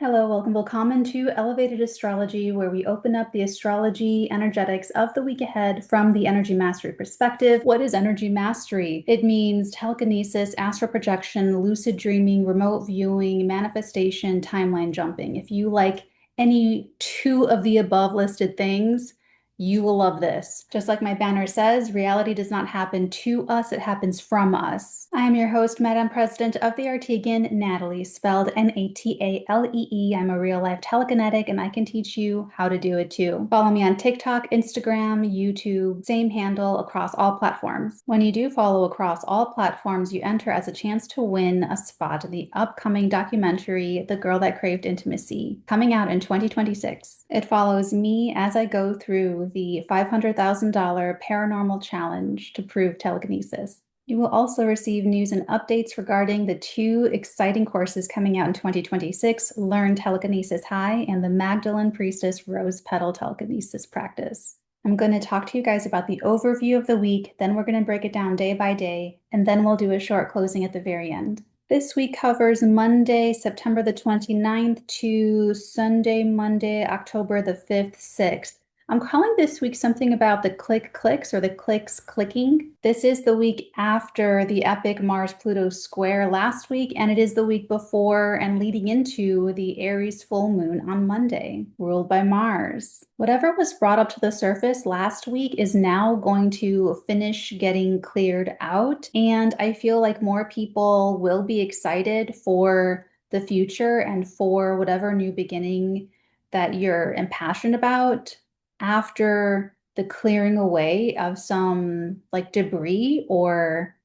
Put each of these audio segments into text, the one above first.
Hello, welcome to Elevated Astrology, where we open up the astrology energetics of the week ahead from the energy mastery perspective. What is energy mastery? It means telekinesis, astral projection, lucid dreaming, remote viewing, manifestation, timeline jumping. If you like any two of the above listed things, you will love this. Just like my banner says, reality does not happen to us, it happens from us. I am your host, Madam President of the 𝚑𝚊𝚗𝚕𝚎, Natalie, spelled N-A-T-A-L-E-E. I'm a real-life telekinetic, and I can teach you how to do it too. Follow me on TikTok, Instagram, YouTube, same handle across all platforms. When you do follow across all platforms, you enter as a chance to win a spot in the upcoming documentary, The Girl That Craved Intimacy, coming out in 2026. It follows me as I go through the $500,000 paranormal challenge to prove telekinesis. You will also receive news and updates regarding the two exciting courses coming out in 2026, Learn Telekinesis High and the Magdalene Priestess Rose Petal Telekinesis Practice. I'm going to talk to you guys about the overview of the week, then we're going to break it down day by day, and then we'll do a short closing at the very end. This week covers Monday, September the 29th to Sunday, Monday, October the 5th, 6th. I'm calling this week something about the clicks or the clicks clicking. This is the week after the epic Mars-Pluto square last week, and it is the week before and leading into the Aries full moon on Monday, ruled by Mars. Whatever was brought up to the surface last week is now going to finish getting cleared out, and I feel like more people will be excited for the future and for whatever new beginning that you're impassioned about after the clearing away of some like debris or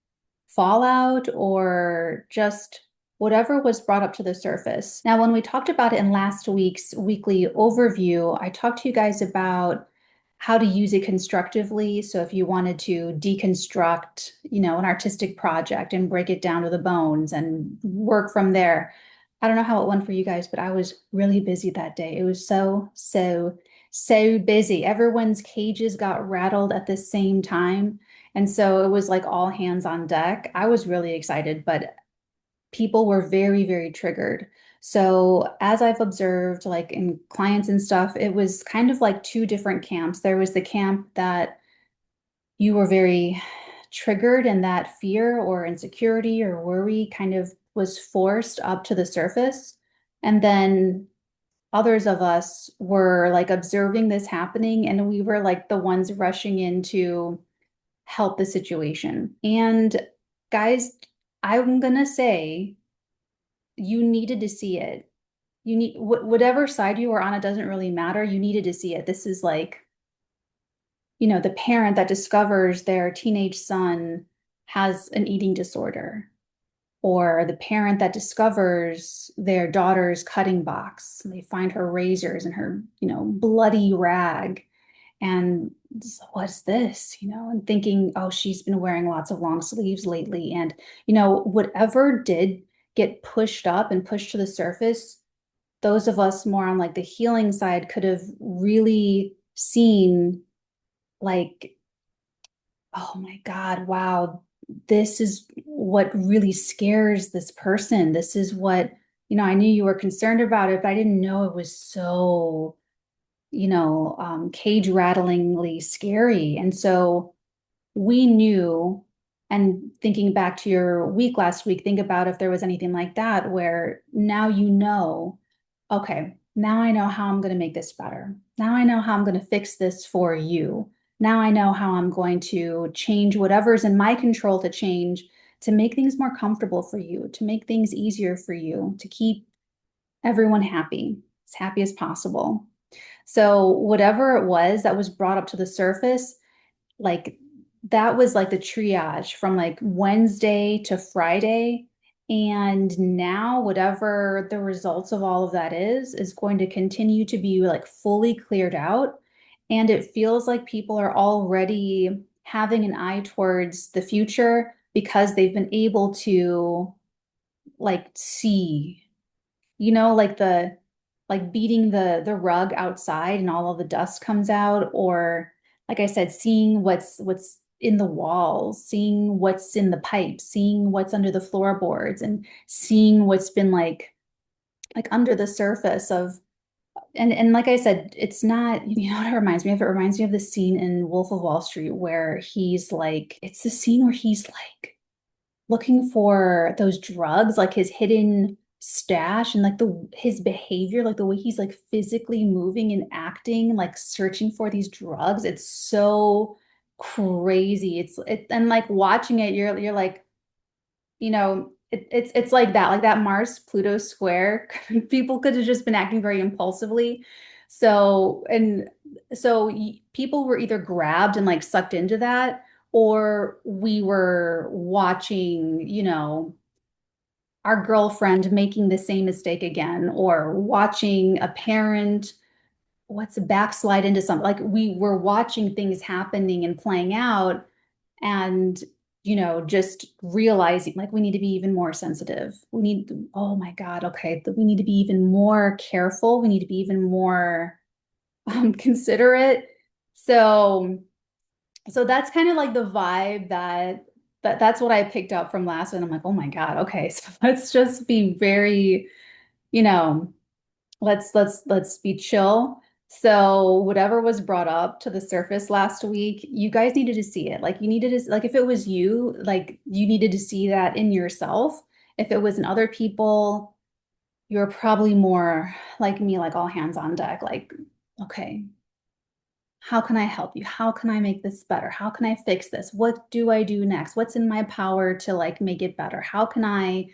fallout or just whatever was brought up to the surface. Now, when we talked about it in last week's weekly overview, I talked to you guys about how to use it constructively. So if you wanted to deconstruct, an artistic project and break it down to the bones and work from there. I don't know how it went for you guys, but I was really busy that day. It was so busy. Everyone's cages got rattled at the same time. And so it was like all hands on deck. I was really excited, but people were very, very triggered. So as I've observed, like in clients and stuff, it was kind of like two different camps. There was the camp that you were very triggered and that fear or insecurity or worry kind of was forced up to the surface. And then others of us were like observing this happening, and we were like the ones rushing in to help the situation. And guys, I'm gonna say you needed to see it. You need whatever side you were on, it doesn't really matter. You needed to see it. This is like, the parent that discovers their teenage son has an eating disorder, or the parent that discovers their daughter's cutting box. And they find her razors and her, bloody rag. And what's this, and thinking, oh, she's been wearing lots of long sleeves lately. And, whatever did get pushed up and pushed to the surface, those of us more on like the healing side could have really seen like, oh my God, wow, this is what really scares this person. This is what, I knew you were concerned about it, but I didn't know it was so, cage rattlingly scary. And so we knew, and thinking back to your week last week, think about if there was anything like that where now okay, now I know how I'm going to make this better. Now I know how I'm going to fix this for you. Now I know how I'm going to change whatever's in my control to change to make things more comfortable for you, to make things easier for you, to keep everyone happy, as happy as possible. So whatever it was that was brought up to the surface, like that was like the triage from like Wednesday to Friday. And now whatever the results of all of that is going to continue to be like fully cleared out. And it feels like people are already having an eye towards the future because they've been able to like see, like beating the rug outside and all of the dust comes out, or like I said, seeing what's in the walls, seeing what's in the pipes, seeing what's under the floorboards, and seeing what's been like like under the surface of, and like I said, it's not, you know what it reminds me of? It reminds me of the scene in Wolf of Wall Street where he's like, it's the scene where he's like looking for those drugs, like his hidden stash and like the his behavior, like the way he's like physically moving and acting, like searching for these drugs. It's so crazy. And like watching it, you're like, it's like that Mars Pluto square. People could have just been acting very impulsively. People were either grabbed and like sucked into that, or we were watching, our girlfriend making the same mistake again, or watching a parent what's a backslide into something. Like we were watching things happening and playing out, and just realizing like we need to be even more sensitive. Oh my God, okay, we need to be even more careful. We need to be even more considerate. So that's kind of like the vibe that's what I picked up from last one. I'm like, oh my God, okay, so let's just be very, you know, let's be chill. So whatever was brought up to the surface last week, you guys needed to see it. Like you needed to, like if it was you, like you needed to see that in yourself. If it was in other people, you're probably more like me, like all hands on deck, like, okay, how can I help you? How can I make this better? How can I fix this? What do I do next? What's in my power to like make it better? How can I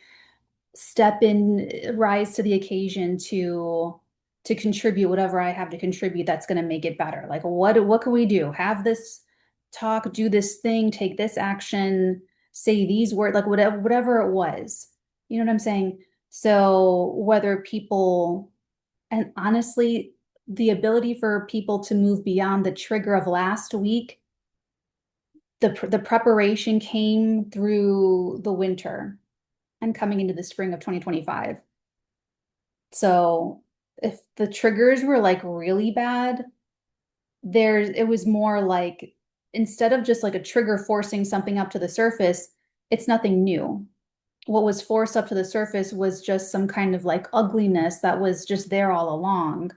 step in, rise to the occasion to contribute whatever I have to contribute that's going to make it better. Like what can we do? Have this talk, do this thing, take this action, say these words, like whatever it was. You know what I'm saying? So whether people, and honestly, the ability for people to move beyond the trigger of last week, the preparation came through the winter and coming into the spring of 2025. So if the triggers were like really bad, it was more like instead of just like a trigger forcing something up to the surface, it's nothing new. What was forced up to the surface was just some kind of like ugliness that was just there all along.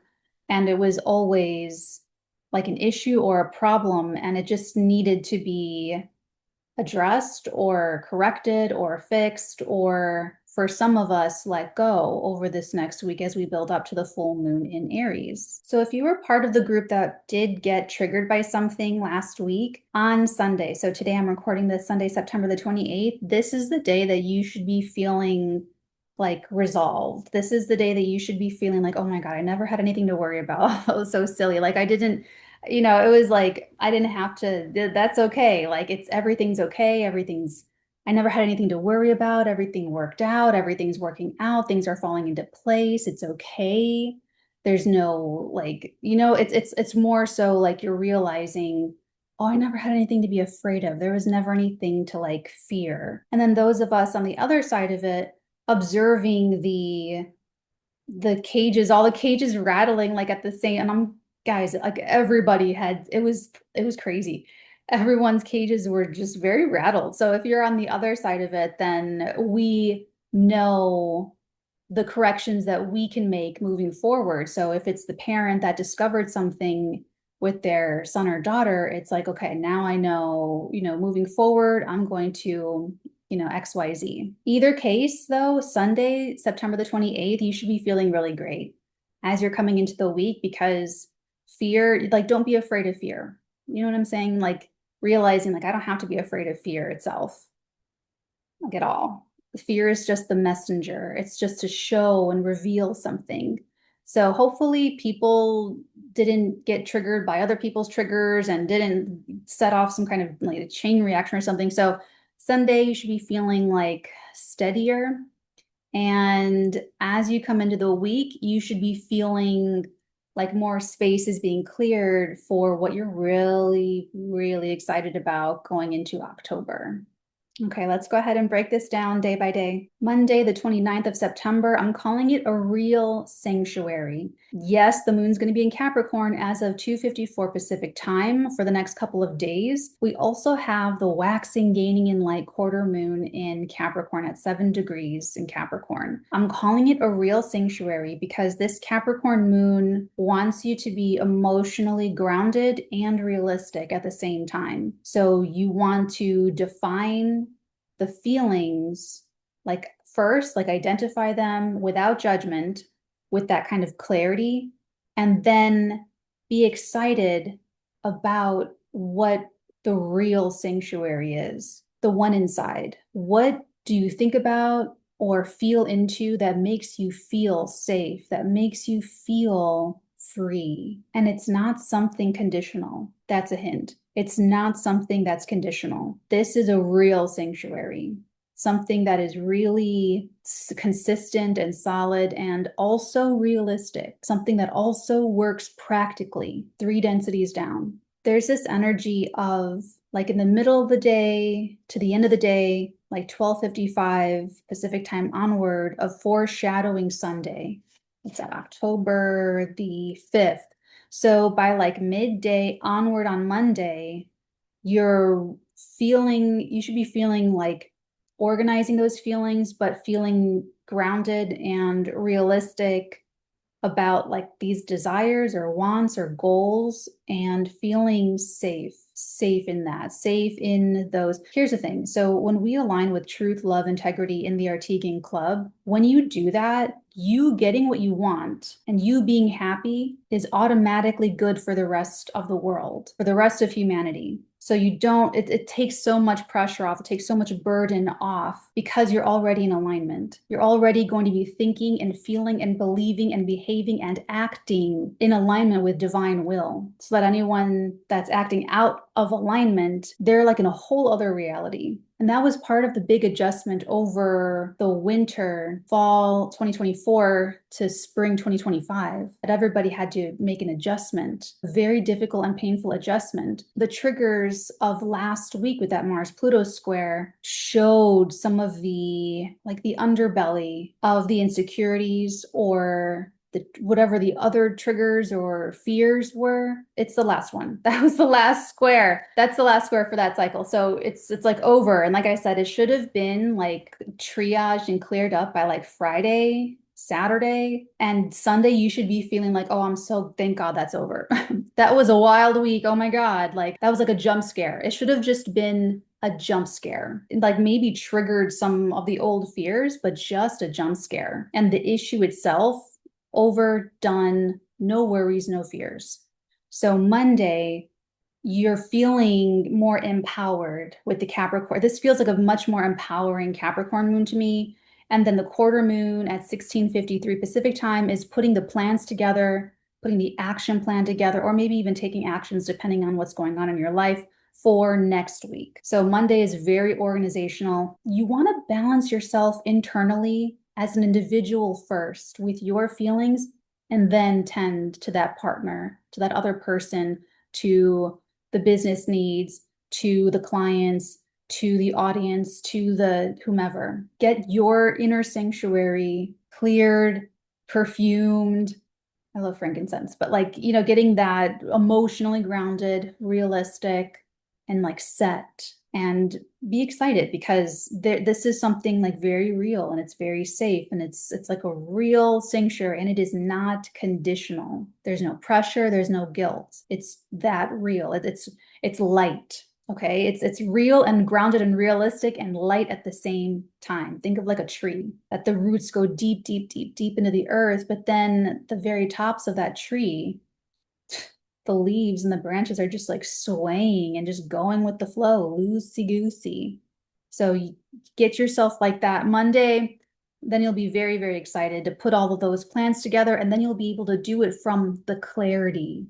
And it was always like an issue or a problem, and it just needed to be addressed or corrected or fixed, or for some of us, let go over this next week as we build up to the full moon in Aries. So if you were part of the group that did get triggered by something last week on Sunday, so today I'm recording this Sunday, September the 28th, this is the day that you should be feeling like resolved. This is the day that you should be feeling like, oh my God, I never had anything to worry about. That was so silly. Like I didn't, it was like I didn't have to, that's okay. Like everything's okay. I never had anything to worry about. Everything worked out. Everything's working out. Things are falling into place. It's okay. There's no like, it's more so like you're realizing, oh, I never had anything to be afraid of. There was never anything to like fear. And then those of us on the other side of it, observing all the cages rattling like at the same, and I'm guys, like everybody had, it was crazy. Everyone's cages were just very rattled. So if you're on the other side of it, then we know the corrections that we can make moving forward. So if it's the parent that discovered something with their son or daughter, it's like, okay, now I know, moving forward, I'm going to, XYZ. Either case, though, Sunday, September the 28th, you should be feeling really great as you're coming into the week, because fear, like, don't be afraid of fear. You know what I'm saying? Like, realizing, like, I don't have to be afraid of fear itself, like at all. Fear is just the messenger. It's just to show and reveal something. So hopefully people didn't get triggered by other people's triggers and didn't set off some kind of like a chain reaction or something. So Sunday you should be feeling like steadier. And as you come into the week, you should be feeling like more space is being cleared for what you're really, really excited about going into October. Okay, let's go ahead and break this down day by day. Monday, the 29th of September, I'm calling it a real sanctuary. Yes, the moon's going to be in Capricorn as of 2:54 Pacific time for the next couple of days. We also have the waxing, gaining in light quarter moon in Capricorn at 7 degrees in Capricorn. I'm calling it a real sanctuary because this Capricorn moon wants you to be emotionally grounded and realistic at the same time. So you want to define the feelings, like first, like identify them without judgment, with that kind of clarity, and then be excited about what the real sanctuary is, the one inside. What do you think about or feel into that makes you feel safe, that makes you feel free? And it's not something conditional. That's a hint. It's not something that's conditional. This is a real sanctuary, something that is really consistent and solid and also realistic, something that also works practically, 3 densities down. There's this energy of like in the middle of the day to the end of the day, like 12:55 Pacific time onward, of foreshadowing Sunday. It's at October the 5th. So by like midday onward on Monday, you should be feeling like organizing those feelings, but feeling grounded and realistic about like these desires or wants or goals, and feeling safe in that, safe in those. Here's the thing. So when we align with truth, love, integrity in the 𝚑𝚘𝚗𝚎 club, when you do that, you getting what you want and you being happy is automatically good for the rest of the world, for the rest of humanity. So you don't, it takes so much pressure off, it takes so much burden off because you're already in alignment. You're already going to be thinking and feeling and believing and behaving and acting in alignment with divine will. So that anyone that's acting out of alignment, they're like in a whole other reality. And that was part of the big adjustment over the winter, fall 2024 to spring 2025, that everybody had to make an adjustment, a very difficult and painful adjustment. The triggers of last week with that Mars-Pluto square showed some of the, like the underbelly of the insecurities or whatever the other triggers or fears were. It's the last one. That was the last square. That's the last square for that cycle. So it's like over. And like I said, it should have been like triaged and cleared up by like Friday, Saturday, and Sunday. You should be feeling like, oh, thank God that's over. That was a wild week. Oh my God. Like that was like a jump scare. It should have just been a jump scare, like maybe triggered some of the old fears, but just a jump scare. And the issue itself, overdone, no worries, no fears. So Monday, you're feeling more empowered with the Capricorn. This feels like a much more empowering Capricorn moon to me. And then the quarter moon at 16:53 Pacific time is putting the plans together, putting the action plan together, or maybe even taking actions depending on what's going on in your life for next week. So Monday is very organizational. You want to balance yourself internally as an individual first with your feelings, and then tend to that partner, to that other person, to the business needs, to the clients, to the audience, to the whomever. Get your inner sanctuary cleared, perfumed. I love frankincense, but like, getting that emotionally grounded, realistic, and like set, and be excited because this is something like very real, and it's very safe, and it's like a real sanctuary, and it is not conditional. There's no pressure, there's no guilt. It's that real. It's light. Okay, it's real and grounded and realistic and light at the same time. Think of like a tree, that the roots go deep, deep, deep, deep into the earth, but then the very tops of that tree, the leaves and the branches are just like swaying and just going with the flow, loosey-goosey. So you get yourself like that Monday, then you'll be very, very excited to put all of those plans together, and then you'll be able to do it from the clarity,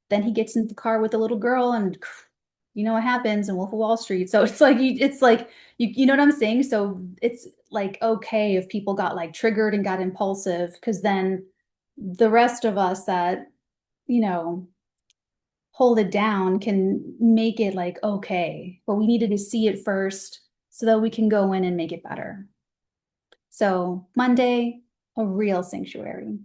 then he gets into the car with the little girl, and you know what happens in Wolf of Wall Street. So it's like you know what I'm saying? So it's like okay if people got like triggered and got impulsive, because then the rest of us that hold it down can make it like okay, but we needed to see it first, so that we can go in and make it better. So Monday, a real sanctuary.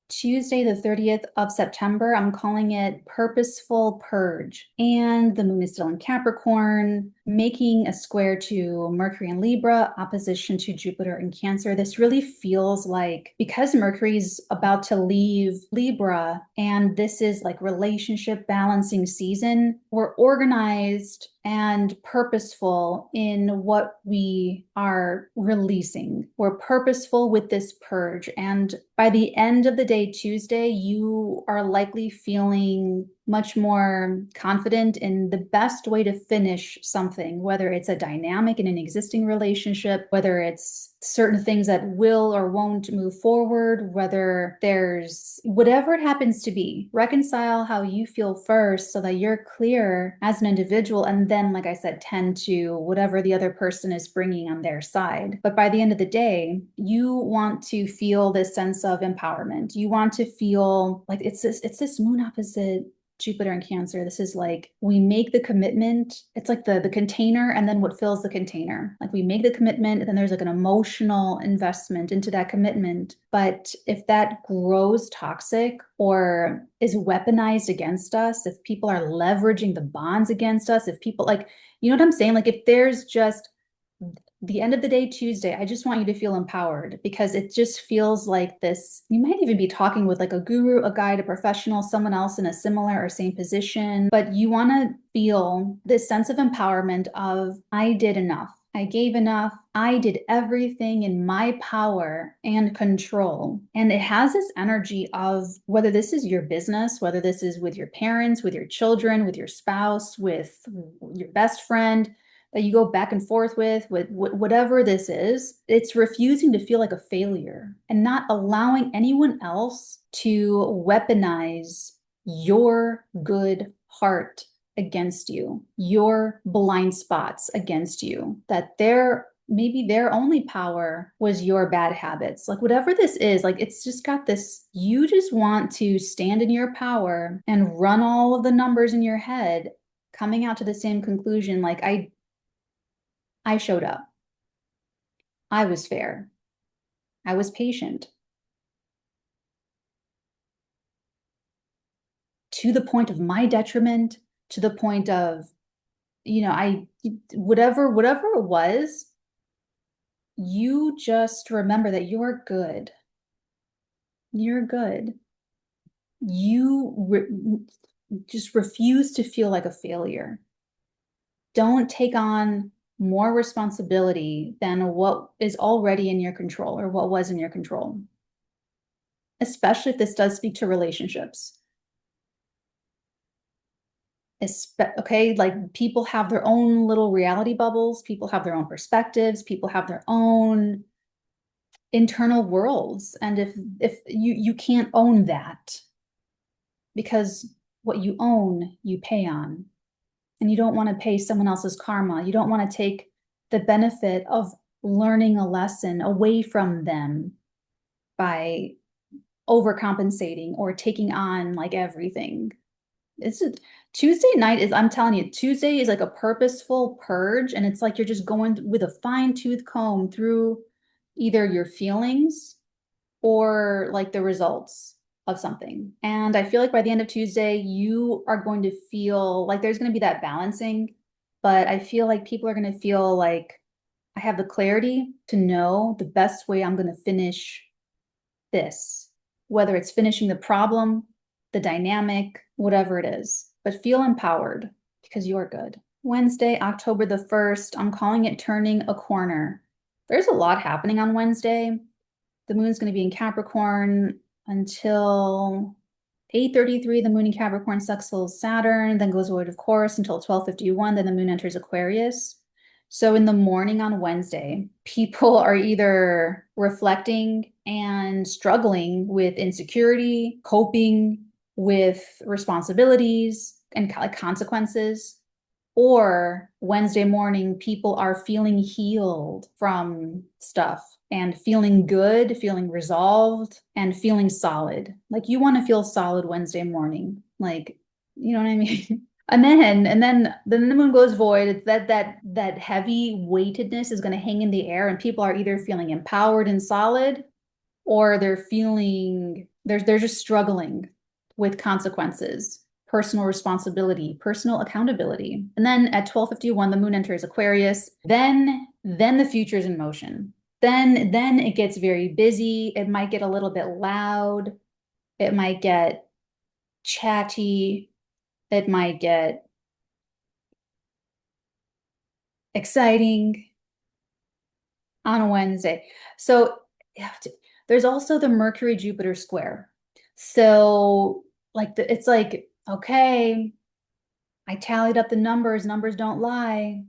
Tuesday, the 30th of September, I'm calling it Purposeful Purge. And the moon is still in Capricorn, making a square to Mercury in Libra, opposition to Jupiter in Cancer. This really feels like, because Mercury's about to leave Libra, and this is like relationship balancing season, we're organized and purposeful in what we are releasing. We're purposeful with this purge. And by the end of the day, Tuesday, you are likely feeling much more confident in the best way to finish something, whether it's a dynamic in an existing relationship, whether it's certain things that will or won't move forward, whether there's whatever it happens to be. Reconcile how you feel first so that you're clear as an individual, and then, like I said, tend to whatever the other person is bringing on their side. But by the end of the day, you want to feel this sense of empowerment. You want to feel like it's this moon opposite Jupiter and Cancer. This is like, we make the commitment. It's like the container and then what fills the container. Like we make the commitment and then there's like an emotional investment into that commitment. But if that grows toxic or is weaponized against us, if people are leveraging the bonds against us, if people like, you know what I'm saying? Like if there's just the end of the day, Tuesday, I just want you to feel empowered, because it just feels like this. You might even be talking with like a guru, a guide, a professional, someone else in a similar or same position, but you want to feel this sense of empowerment of, I did enough. I gave enough. I did everything in my power and control. And it has this energy of, whether this is your business, whether this is with your parents, with your children, with your spouse, with your best friend, that you go back and forth with whatever this is, it's refusing to feel like a failure and not allowing anyone else to weaponize your good heart against you, your blind spots against you, that maybe their only power was your bad habits. Like whatever this is, like it's just got this, you just want to stand in your power and run all of the numbers in your head, coming out to the same conclusion. Like I showed up. I was fair. I was patient. To the point of my detriment, to the point of, whatever it was, you just remember that you're good. You're good. You just refuse to feel like a failure. Don't take on more responsibility than what is already in your control or what was in your control, especially if this does speak to relationships. Okay, like people have their own little reality bubbles, people have their own perspectives, people have their own internal worlds. And if you can't own that, because what you own, you pay on. And you don't want to pay someone else's karma. You don't want to take the benefit of learning a lesson away from them by overcompensating or taking on like everything. Tuesday night is, I'm telling you, Tuesday is like a purposeful purge, and it's like you're just going with a fine-tooth comb through either your feelings or like the results of something. And I feel like by the end of Tuesday, you are going to feel like there's going to be that balancing, but I feel like people are going to feel like, I have the clarity to know the best way I'm going to finish this, whether it's finishing the problem, the dynamic, whatever it is, but feel empowered because you're good. Wednesday, October the 1st, I'm calling it turning a corner. There's a lot happening on Wednesday. The moon's going to be in Capricorn until 8:33. The moon in Capricorn sextiles Saturn, then goes void of course until 12:51. Then the moon enters Aquarius. So in the morning on Wednesday, people are either reflecting and struggling with insecurity, coping with responsibilities and consequences, or Wednesday morning, people are feeling healed from stuff and feeling good, feeling resolved, and feeling solid. Like you want to feel solid Wednesday morning. Like, you know what I mean? And then the moon goes void. It's that heavy weightedness is going to hang in the air, and people are either feeling empowered and solid, or they're just struggling with consequences, personal responsibility, personal accountability. And then at 12:51, the moon enters Aquarius. Then the future's in motion. Then it gets very busy. It might get a little bit loud. It might get chatty. It might get exciting on a Wednesday. So there's also the Mercury-Jupiter square. So it's like, okay, I tallied up the numbers don't lie.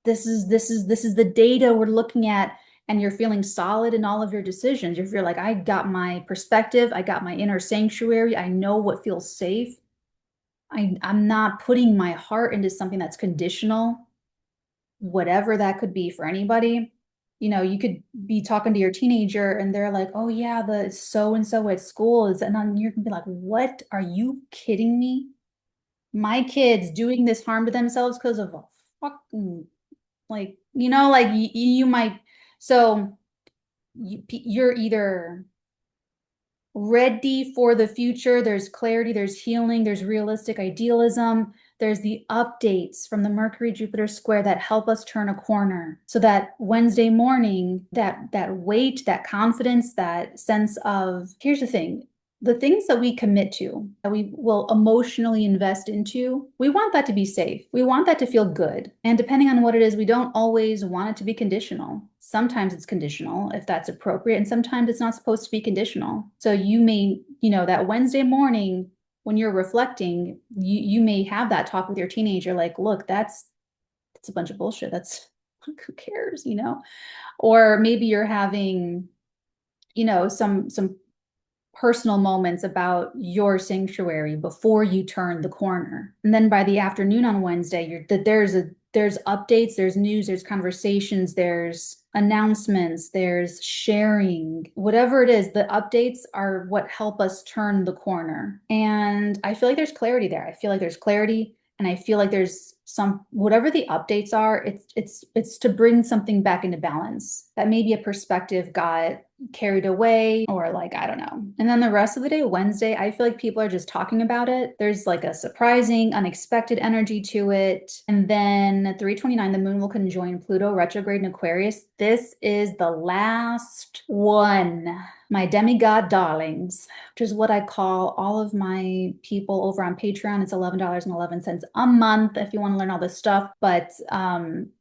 This is the data we're looking at, and you're feeling solid in all of your decisions. You feel like, I got my perspective, I got my inner sanctuary, I know what feels safe. I'm not putting my heart into something that's conditional, whatever that could be for anybody. You could be talking to your teenager and they're like, oh yeah, the so and so at school is, and then you're gonna be like, what, are you kidding me? My kid's doing this harm to themselves because of a fucking, like, you might, so you're either ready for the future, there's clarity, there's healing, there's realistic idealism, there's the updates from the Mercury-Jupiter square that help us turn a corner. So that Wednesday morning, that weight, that confidence, that sense of, here's the thing, the things that we commit to, that we will emotionally invest into, we want that to be safe. We want that to feel good. And depending on what it is, we don't always want it to be conditional. Sometimes it's conditional if that's appropriate, and sometimes it's not supposed to be conditional. So you may, that Wednesday morning when you're reflecting, you may have that talk with your teenager, like, look, that's a bunch of bullshit. That's, who cares, Or maybe you're having, some personal moments about your sanctuary before you turn the corner. And then by the afternoon on Wednesday, there's updates, there's news, there's conversations, there's announcements, there's sharing, whatever it is, the updates are what help us turn the corner. And I feel like there's clarity there. I feel like there's clarity, and I feel like there's whatever the updates are, it's to bring something back into balance. That maybe a perspective got carried away, or like, I don't know. And then the rest of the day, Wednesday, I feel like people are just talking about it. There's like a surprising, unexpected energy to it. And then at 3:29, the moon will conjoin Pluto retrograde in Aquarius. This is the last one. My demigod darlings, which is what I call all of my people over on Patreon. It's $11.11 a month if you want to learn all this stuff. But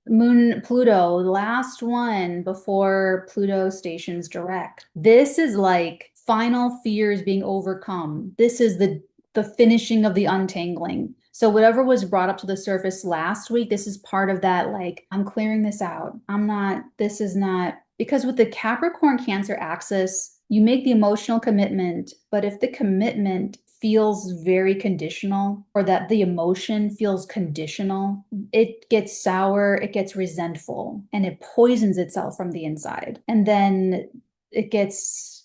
Moon Pluto, the last one before Pluto stations direct. This is like final fears being overcome. This is the finishing of the untangling. So whatever was brought up to the surface last week, this is part of that, like, I'm clearing this out. This is not, because with the Capricorn Cancer axis, you make the emotional commitment, but if the commitment feels very conditional, or that the emotion feels conditional, it gets sour, it gets resentful, and it poisons itself from the inside. And then it just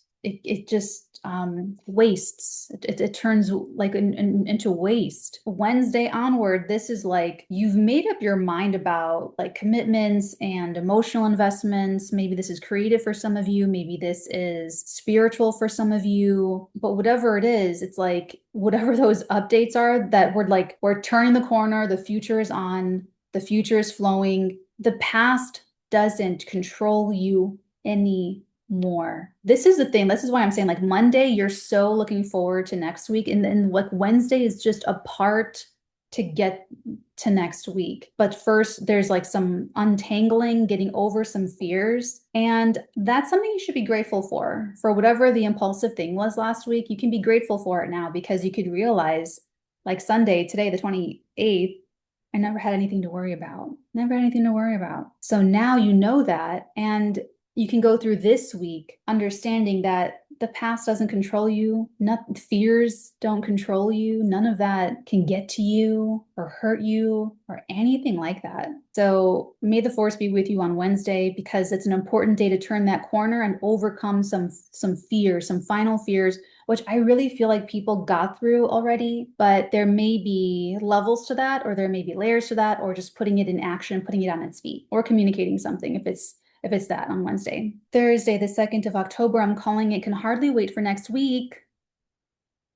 wastes. It turns like into waste. Wednesday onward, this is like, you've made up your mind about like commitments and emotional investments. Maybe this is creative for some of you, maybe this is spiritual for some of you, but whatever it is, it's like, whatever those updates are, that we're turning the corner, the future is on, the future is flowing, the past doesn't control you anymore. This is the thing. This is why I'm saying, like, Monday, you're so looking forward to next week. And then like Wednesday is just a part to get to next week. But first, there's like some untangling, getting over some fears. And that's something you should be grateful for whatever the impulsive thing was last week. You can be grateful for it now, because you could realize, like Sunday, today, the 28th, I never had anything to worry about. Never had anything to worry about. So now you know that, and you can go through this week understanding that the past doesn't control you. Fears don't control you. None of that can get to you or hurt you or anything like that. So may the force be with you on Wednesday, because it's an important day to turn that corner and overcome some fears, some final fears, which I really feel like people got through already, but there may be levels to that, or there may be layers to that, or just putting it in action, putting it on its feet, or communicating something if it's that on Wednesday. Thursday, the 2nd of October, I'm calling it can hardly wait for next week.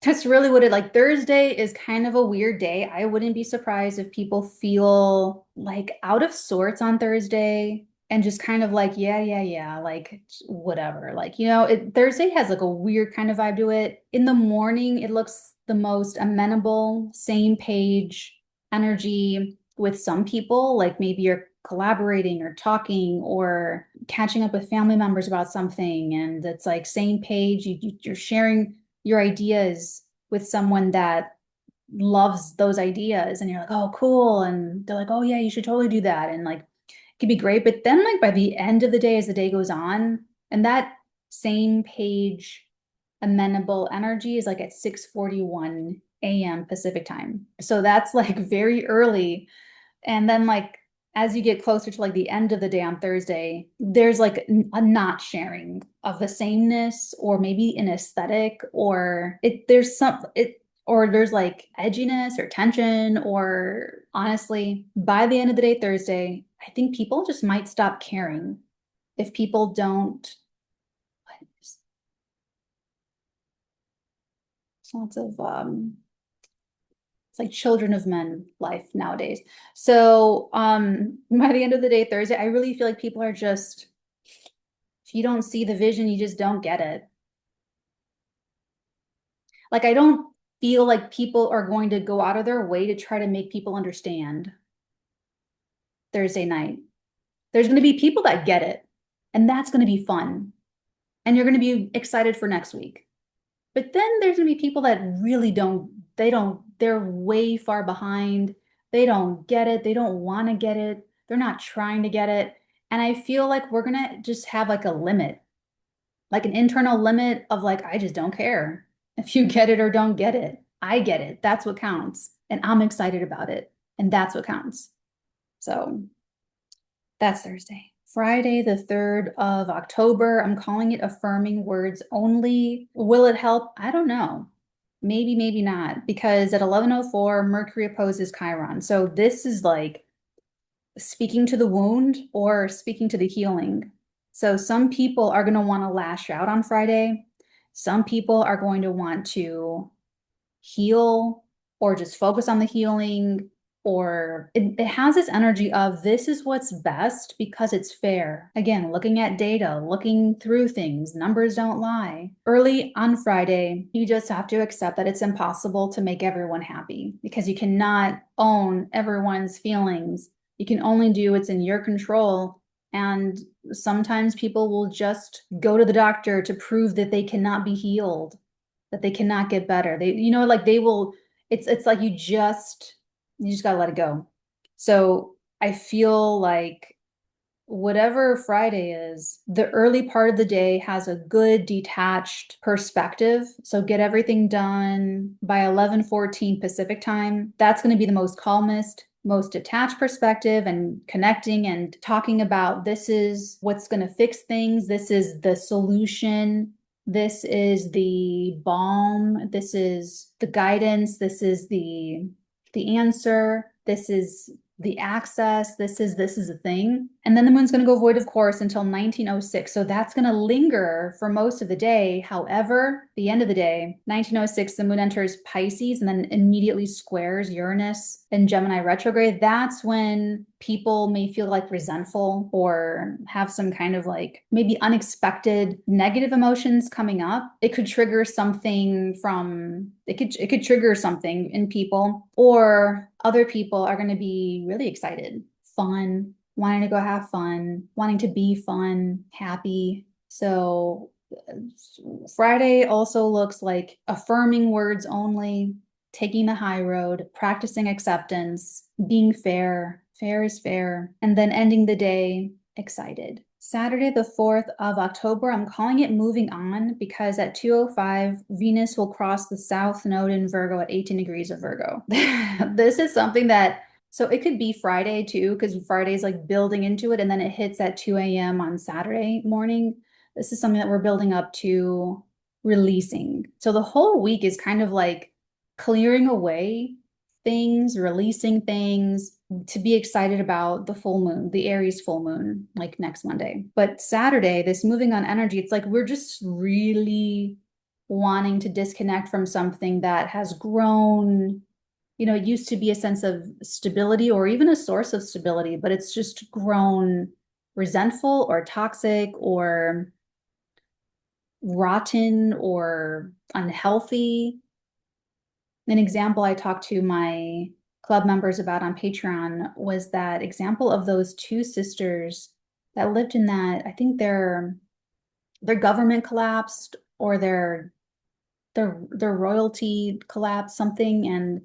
That's really what it like. Thursday is kind of a weird day. I wouldn't be surprised if people feel like out of sorts on Thursday and just kind of like, yeah, like whatever. Like, Thursday has like a weird kind of vibe to it. In the morning, it looks the most amenable, same page energy with some people. Like maybe you're collaborating or talking or catching up with family members about something, and it's like same page. You're sharing your ideas with someone that loves those ideas, and you're like, oh, cool. And they're like, oh yeah, you should totally do that. And like, it could be great. But then like by the end of the day, as the day goes on, and that same page amenable energy is like at 6:41 a.m. Pacific time. So that's like very early. And then like as you get closer to like the end of the day on Thursday, there's like a not sharing of the sameness, or maybe an aesthetic, or there's like edginess or tension, or honestly, by the end of the day, Thursday, I think people just might stop caring if people don't. Lots of it's like children of men life nowadays. So by the end of the day, Thursday, I really feel like people are just, if you don't see the vision, you just don't get it. Like, I don't feel like people are going to go out of their way to try to make people understand Thursday night. There's going to be people that get it, and that's going to be fun. And you're going to be excited for next week. But then there's going to be people that really they're way far behind. They don't get it. They don't want to get it. They're not trying to get it. And I feel like we're going to just have like a limit, like an internal limit of like, I just don't care if you get it or don't get it. I get it. That's what counts. And I'm excited about it. And that's what counts. So that's Thursday. Friday, the 3rd of October, I'm calling it affirming words only. Will it help? I don't know. Maybe, maybe not, because at 11:04, Mercury opposes Chiron. So this is like speaking to the wound or speaking to the healing. So some people are going to want to lash out on Friday. Some people are going to want to heal or just focus on the healing, or it has this energy of this is what's best because it's fair. Again, looking at data, looking through things, numbers don't lie. Early on Friday, you just have to accept that it's impossible to make everyone happy because you cannot own everyone's feelings. You can only do what's in your control. And sometimes people will just go to the doctor to prove that they cannot be healed, that they cannot get better. Like they will, it's like you just gotta let it go. So I feel like whatever Friday is, the early part of the day has a good detached perspective. So get everything done by 11:14 Pacific time. That's going to be the most calmest, most detached perspective, and connecting and talking about this is what's going to fix things. This is the solution. This is the balm. This is the guidance. This is the answer. This is the access. This is the thing. And then the moon's going to go void, of course, until 1906. So that's going to linger for most of the day. However, the end of the day, 1906, the moon enters Pisces and then immediately squares Uranus in Gemini retrograde. That's when people may feel like resentful or have some kind of like maybe unexpected negative emotions coming up. It could trigger something it could trigger something in people, or other people are going to be really excited, fun, wanting to go have fun, wanting to be fun, happy. So Friday also looks like affirming words only, taking the high road, practicing acceptance, being fair. Fair is fair. And then ending the day excited. Saturday, the 4th of October, I'm calling it moving on because at 2:05, Venus will cross the South Node in Virgo at 18 degrees of Virgo. This is something that, so it could be Friday too, because Friday is like building into it, and then it hits at 2 a.m. on Saturday morning. This is something that we're building up to releasing. So the whole week is kind of like clearing away things, releasing things to be excited about the full moon, the Aries full moon, like next Monday. But Saturday, this moving on energy, it's like we're just really wanting to disconnect from something that has grown. It used to be a sense of stability or even a source of stability, but it's just grown resentful or toxic or rotten or unhealthy. An example I talked to my club members about on Patreon was that example of those two sisters that lived in that, I think their government collapsed or their royalty collapsed, something, and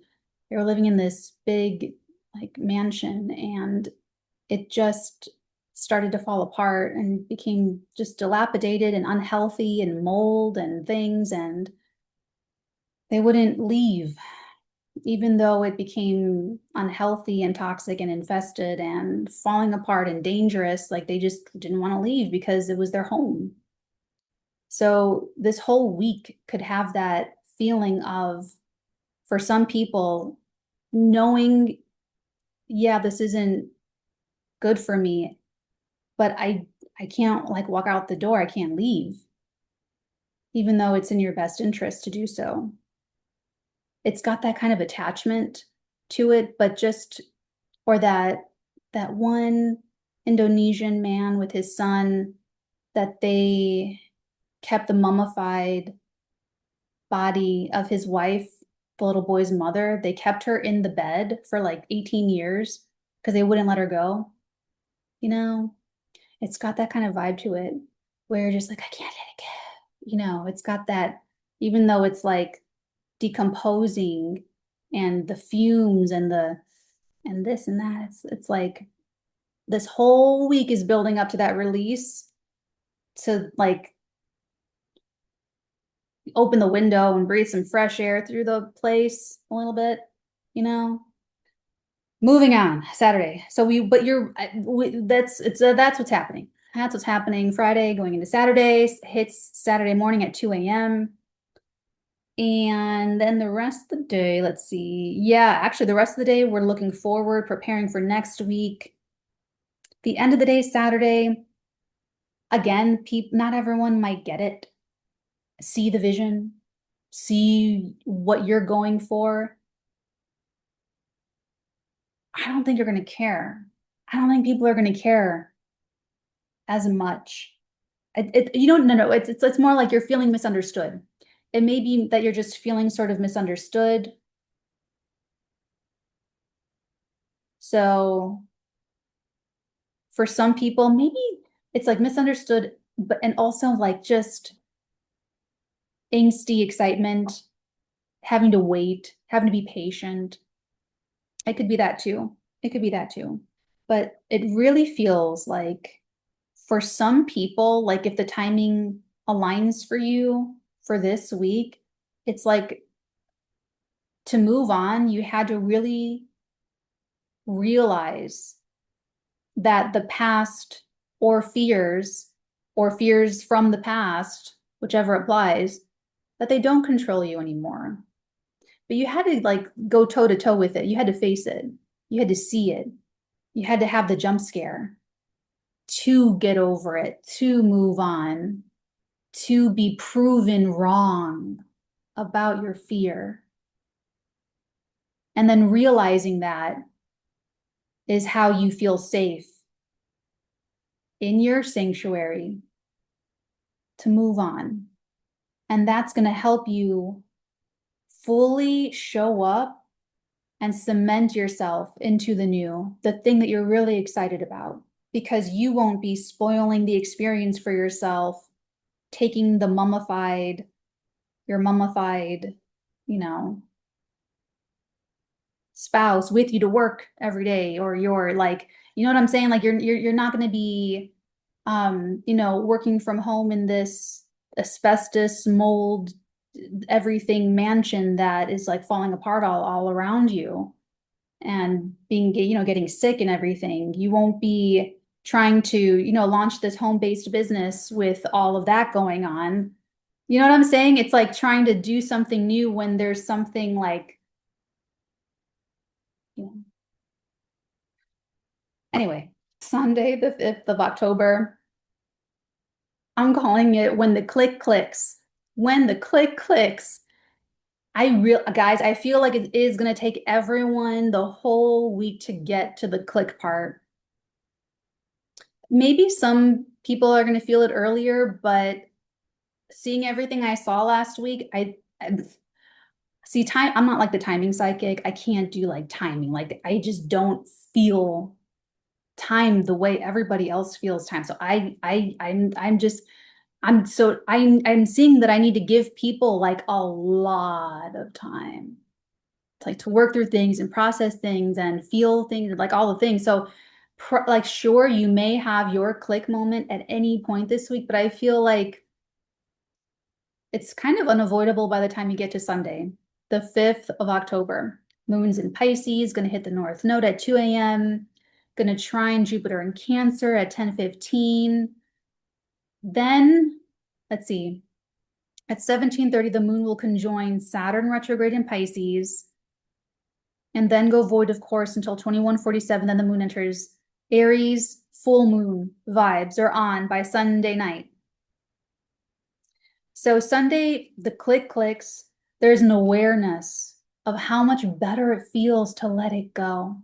they were living in this big like mansion, and it just started to fall apart and became just dilapidated and unhealthy and mold and things, and they wouldn't leave even though it became unhealthy and toxic and infested and falling apart and dangerous. Like they just didn't want to leave because it was their home. So this whole week could have that feeling of, for some people, knowing, yeah, this isn't good for me, but I can't like walk out the door. I can't leave, even though it's in your best interest to do so. It's got that kind of attachment to it, but just, or that one Indonesian man with his son, that they kept the mummified body of his wife, the little boy's mother. They kept her in the bed for like 18 years because they wouldn't let her go. It's got that kind of vibe to it where you're just like, I can't let it go. It's got that, even though it's like decomposing and the fumes and this and that, it's like this whole week is building up to that release, to like open the window and breathe some fresh air through the place a little bit. Moving on, Saturday. So that's what's happening. That's what's happening Friday going into Saturday, hits Saturday morning at 2 a.m. And then the rest of the day, let's see. Yeah, actually the rest of the day, we're looking forward, preparing for next week. The end of the day, Saturday, again, not everyone might get it. See the vision, see what you're going for. I don't think you're going to care. I don't think people are going to care as much. No, it's more like you're feeling misunderstood. It may be that you're just feeling sort of misunderstood. So for some people, maybe it's like misunderstood, and also like just angsty excitement, having to wait, having to be patient. It could be that too. But it really feels like for some people, like if the timing aligns for you for this week, it's like to move on, you had to really realize that the past or fears from the past, whichever applies, that they don't control you anymore. But you had to like go toe to toe with it. You had to face it. You had to see it. You had to have the jump scare to get over it, to move on, to be proven wrong about your fear. And then realizing that is how you feel safe in your sanctuary to move on. And that's going to help you fully show up and cement yourself into the new, the thing that you're really excited about, because you won't be spoiling the experience for yourself, taking the your mummified, spouse with you to work every day, or you're like, you know what I'm saying? Like you're not going to be, working from home in this asbestos mold everything mansion that is like falling apart all around you and being, getting sick and everything. You won't be trying to, launch this home-based business with all of that going on. You know what I'm saying? It's like trying to do something new when there's something like, you know. Anyway, Sunday, the 5th of October, I'm calling it when the click clicks. When the click clicks. Guys, I feel like it is going to take everyone the whole week to get to the click part. Maybe some people are going to feel it earlier, but seeing everything I saw last week, I see time. I'm not like the timing psychic. I can't do like timing. Like I just don't feel time the way everybody else feels time. So I'm seeing that I need to give people like a lot of time, like to work through things and process things and feel things and like all the things. So like sure, you may have your click moment at any point this week, but I feel like it's kind of unavoidable by the time you get to Sunday, the 5th of October. Moon's in Pisces, going to hit the North Node at 2 a.m., going to trine Jupiter in Cancer at 10:15. Then, let's see, at 17:30, the moon will conjoin Saturn retrograde in Pisces and then go void of course until 21:47. Then the moon enters Aries. Full moon vibes are on by Sunday night. So Sunday, the click clicks, there's an awareness of how much better it feels to let it go.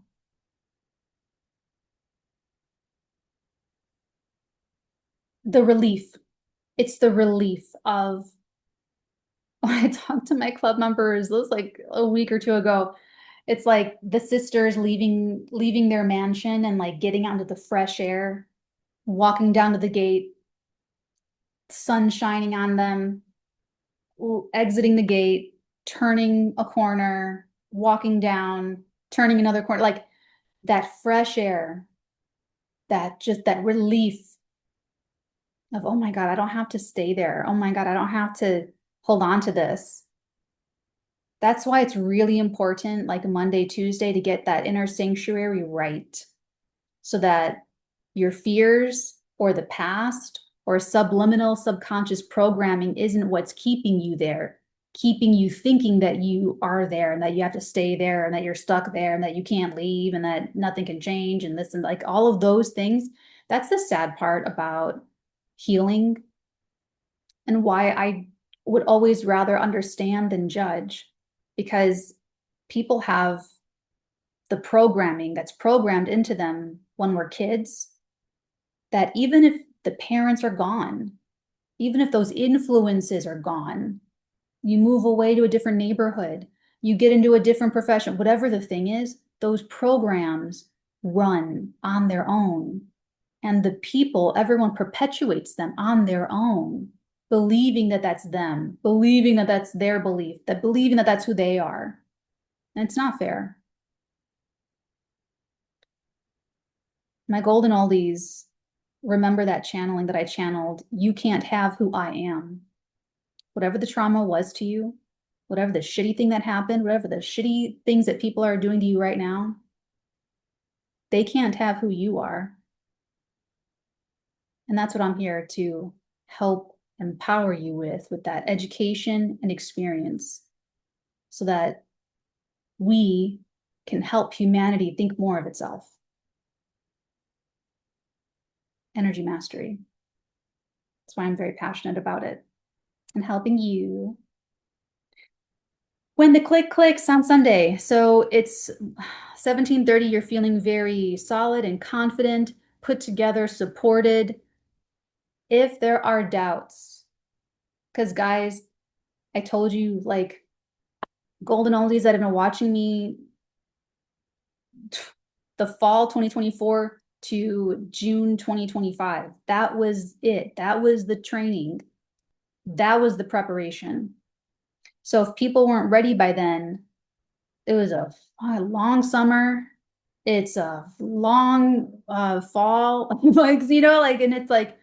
The relief. It's the relief of, I talked to my club members, this was like a week or two ago. It's like the sisters leaving their mansion and like getting out into the fresh air, walking down to the gate, sun shining on them, exiting the gate, turning a corner, walking down, turning another corner, like that fresh air, that relief of, oh my God, I don't have to stay there. Oh my God, I don't have to hold on to this. That's why it's really important, like Monday, Tuesday, to get that inner sanctuary right so that your fears or the past or subliminal subconscious programming isn't what's keeping you there, keeping you thinking that you are there and that you have to stay there and that you're stuck there and that you can't leave and that nothing can change and this and like all of those things. That's the sad part about healing and why I would always rather understand than judge, because people have the programming that's programmed into them when we're kids, that even if the parents are gone, even if those influences are gone, you move away to a different neighborhood, you get into a different profession, whatever the thing is, those programs run on their own. And the people, everyone perpetuates them on their own, believing that that's them, believing that that's their belief, that believing that that's who they are. And it's not fair. My golden oldies, remember that channeling that I channeled. You can't have who I am. Whatever the trauma was to you, whatever the shitty thing that happened, whatever the shitty things that people are doing to you right now, they can't have who you are. And that's what I'm here to help empower you with that education and experience so that we can help humanity think more of itself. Energy mastery. That's why I'm very passionate about it and helping you. When the click clicks on Sunday, so it's 17:30, you're feeling very solid and confident, put together, supported. If there are doubts, because guys, I told you, like, golden oldies that have been watching me the fall 2024 to June 2025, that was it. That was the training. That was the preparation. So if people weren't ready by then, it was a long summer. It's a long fall, like, you know, like, and it's like,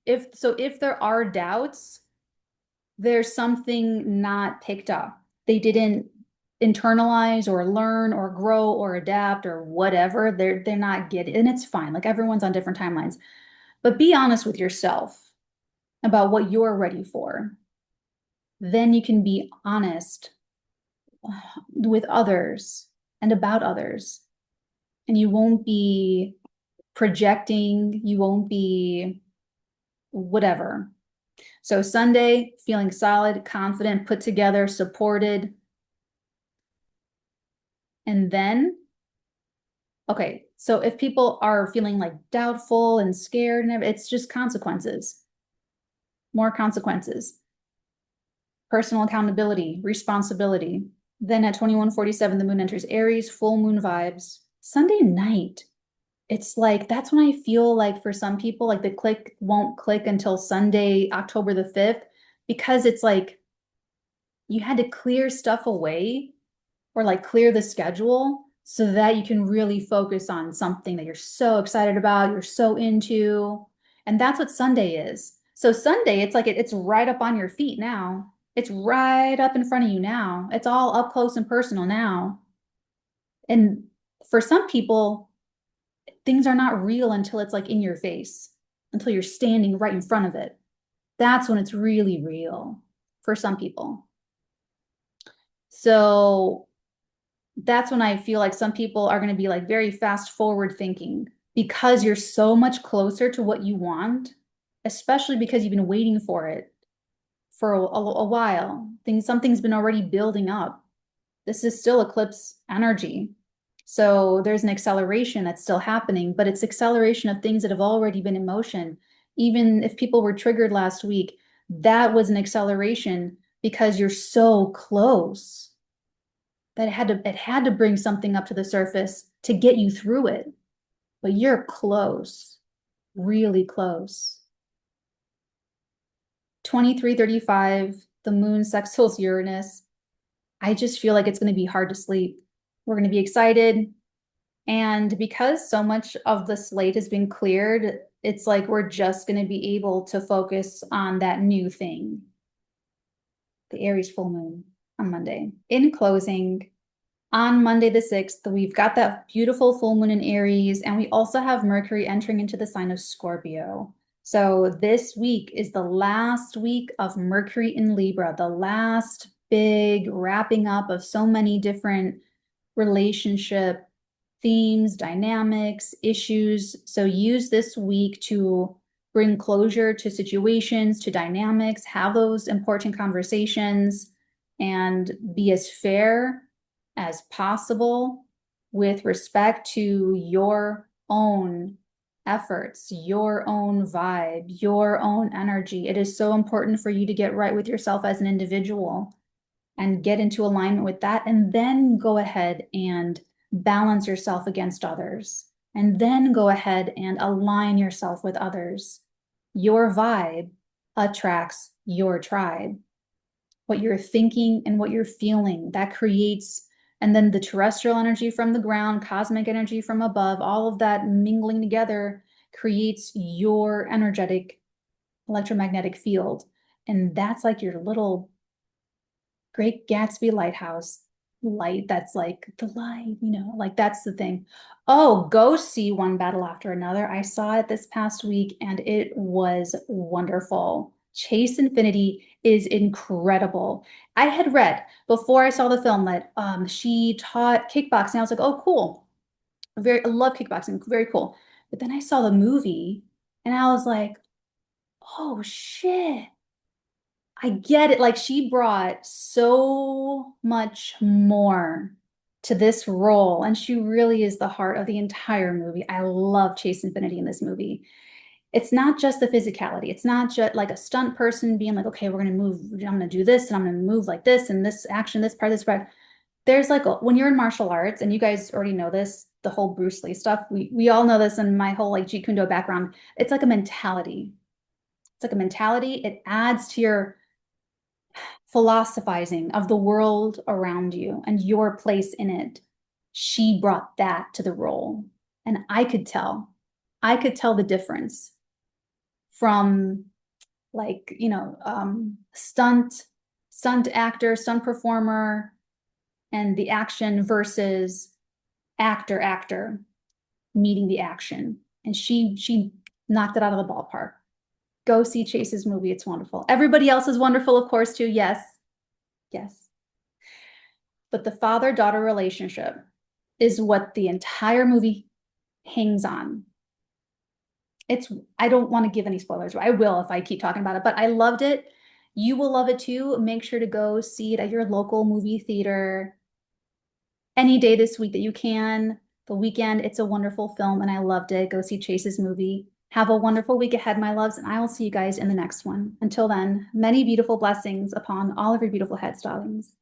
if there are doubts, there's something not picked up. They didn't internalize or learn or grow or adapt or whatever. They're not getting, and it's fine. Like everyone's on different timelines. But be honest with yourself about what you're ready for. Then you can be honest with others and about others. And you won't be projecting, you won't be whatever. So Sunday, feeling solid, confident, put together, supported. And then, okay, so if people are feeling like doubtful and scared, and it's just consequences, more consequences. Personal accountability, responsibility. Then at 21:47, the moon enters Aries, full moon vibes. Sunday night, it's like, that's when I feel like for some people, like the click won't click until Sunday, October the 5th, because it's like you had to clear stuff away or like clear the schedule so that you can really focus on something that you're so excited about, you're so into. And that's what Sunday is. So Sunday, it's like it's right up on your feet now. It's right up in front of you now. It's all up close and personal now. And for some people, things are not real until it's like in your face, until you're standing right in front of it. That's when it's really real for some people. So that's when I feel like some people are going to be like very fast forward thinking because you're so much closer to what you want, especially because you've been waiting for it for a while. Something's been already building up. This is still eclipse energy. So there's an acceleration that's still happening, but it's acceleration of things that have already been in motion. Even if people were triggered last week, that was an acceleration because you're so close that it had to bring something up to the surface to get you through it. But you're close, really close. 23:35, the moon sextiles Uranus. I just feel like it's going to be hard to sleep. We're going to be excited. And because so much of the slate has been cleared, it's like we're just going to be able to focus on that new thing. The Aries full moon on Monday. In closing, on Monday the 6th, we've got that beautiful full moon in Aries, and we also have Mercury entering into the sign of Scorpio. So this week is the last week of Mercury in Libra, the last big wrapping up of so many different relationship themes, dynamics, issues. So use this week to bring closure to situations, to dynamics, have those important conversations, and be as fair as possible with respect to your own efforts, your own vibe, your own energy. It is so important for you to get right with yourself as an individual and get into alignment with that, and then go ahead and balance yourself against others, and then go ahead and align yourself with others. Your vibe attracts your tribe. What you're thinking and what you're feeling, that creates, and then the terrestrial energy from the ground, cosmic energy from above, all of that mingling together creates your energetic electromagnetic field. And that's like your little Great Gatsby lighthouse light. That's like the light, like that's the thing. Oh, go see One Battle After Another. I saw it this past week and it was wonderful. 𝚘𝚘∞ is incredible. I had read before I saw the film that she taught kickboxing. I was like, oh, cool. I love kickboxing. Very cool. But then I saw the movie and I was like, oh shit. I get it. Like she brought so much more to this role, and she really is the heart of the entire movie. I love 𝚘𝚘∞ in this movie. It's not just the physicality. It's not just like a stunt person being like, okay, we're gonna move. I'm gonna do this, and I'm gonna move like this, and this action, this part, this part. There's like when you're in martial arts, and you guys already know this, the whole Bruce Lee stuff. We all know this, and my whole like Jeet Kune Do background. It's like a mentality. It's like a mentality. It adds to your philosophizing of the world around you and your place in it. She brought that to the role. And I could tell the difference from like, stunt actor, stunt performer, and the action versus actor meeting the action. And she knocked it out of the ballpark. Go see Chase's movie. It's wonderful. Everybody else is wonderful, of course, too. Yes. Yes. But the father-daughter relationship is what the entire movie hangs on. I don't want to give any spoilers. I will if I keep talking about it, but I loved it. You will love it too. Make sure to go see it at your local movie theater any day this week that you can. The weekend, it's a wonderful film and I loved it. Go see Chase's movie. Have a wonderful week ahead, my loves, and I will see you guys in the next one. Until then, many beautiful blessings upon all of your beautiful heads, darlings.